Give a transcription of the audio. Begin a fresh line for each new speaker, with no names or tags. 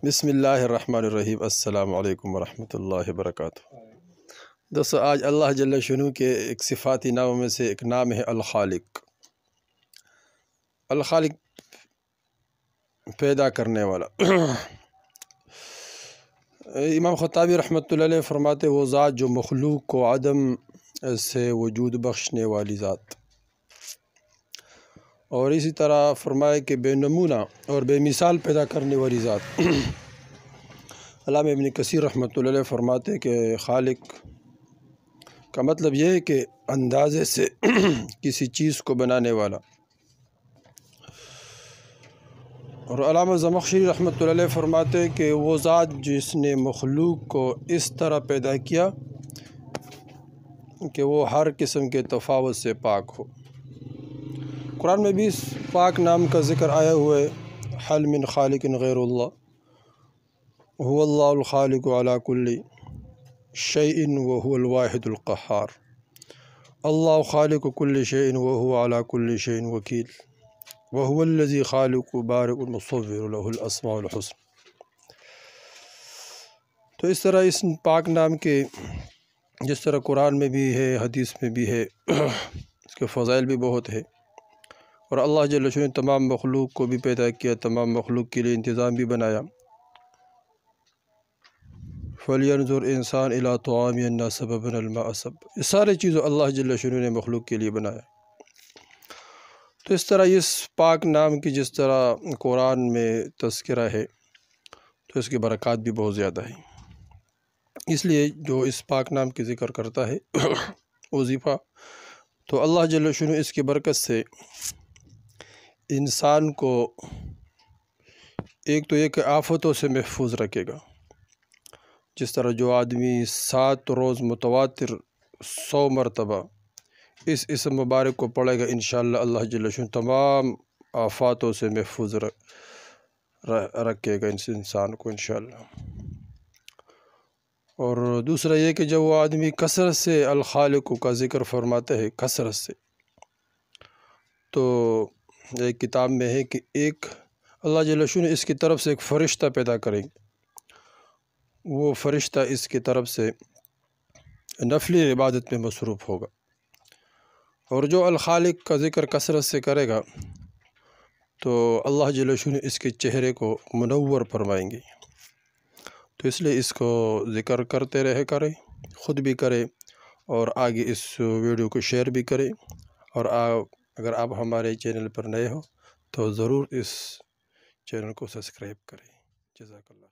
بسم اللہ الرحمن الرحیم۔ السلام علیکم ورحمۃ اللہ وبرکاتہ۔ دوستو، آج اللہ جل شانہ کے ایک صفاتی ناموں میں سے ایک نام ہے الخالق۔ الخالق پیدا کرنے والا۔ امام خطابی رحمۃ اللہ علیہ فرماتے وہ ذات جو مخلوق کو عدم سے وجود بخشنے والی ذات، اور اسی طرح فرمائے کہ بے نمونہ اور بے مثال پیدا کرنے والی ذات۔ علامہ ابن کثیر رحمۃ اللہ علیہ فرماتے کہ خالق کا مطلب یہ ہے کہ اندازے سے کسی چیز کو بنانے والا۔ اور علامہ زمخشری رحمۃ اللہ علیہ فرماتے کہ وہ ذات جس نے مخلوق کو اس طرح پیدا کیا کہ وہ ہر قسم کے تفاوت سے پاک ہو۔ قرآن میں بھی اس پاک نام کا ذکر آیا ہوا ہے، حل من خالق غیر اللہ هو اللہ الخالق علی کل شیء وهو الواحد القہار، اللہ خالق کل شیء وهو علی کل شیء وکیل، وهو الذی خالق بارئ مصور له الاسماء الحسنى۔ تو اس طرح اس پاک نام کے جس طرح قرآن میں بھی ہے، حدیث میں بھی ہے، اس کے فضائل بھی بہت ہے۔ اور اللہ جل شانہ نے تمام مخلوق کو بھی پیدا کیا، تمام مخلوق کے لیے انتظام بھی بنایا۔ فَلْيَنْظُرْ إِنسَانٌ إِلَىٰ طَعَامِهِ أَنَّا صَبَبْنَا الْمَاءَ صَبًّا۔ یہ سارے چیزیں اللہ جل شانہ نے مخلوق کے لیے بنایا۔ تو اس طرح اس پاک نام کی جس طرح قرآن میں تذکرہ ہے، تو اس کی برکات بھی بہت زیادہ ہیں۔ اس لیے جو اس پاک نام کی ذکر کرتا ہے وظیفہ، تو اللہ جل شانہ اس کی برکت سے انسان کو ایک تو یہ کہ آفتوں سے محفوظ رکھے گا۔ جس طرح جو آدمی 7 روز متواتر 100 مرتبہ اس اسم مبارک کو پڑھے گا، انشاءاللہ اللہ جل شانہ تمام آفاتوں سے محفوظ رکھے گا اس انسان کو انشاءاللہ۔ اور دوسرا یہ کہ جب وہ آدمی کثرت سے الخالق کا ذکر فرماتا ہے، کثرت سے، تو ایک کتاب میں ہے کہ ایک اللہ جل شانہ اس کی طرف سے ایک فرشتہ پیدا کریں گے۔ وہ فرشتہ اس کی طرف سے نفلی عبادت میں مصروف ہوگا، اور جو الخالق کا ذکر کثرت سے کرے گا تو اللہ جل شانہ اس کے چہرے کو منور فرمائیں گے۔ تو اس لیے اس کو ذکر کرتے رہے کریں، خود بھی کریں، اور آگے اس ویڈیو کو شیئر بھی کریں۔ اور اگر آپ ہمارے چینل پر نئے ہو تو ضرور اس چینل کو سبسکرائب کریں۔ جزاک اللہ۔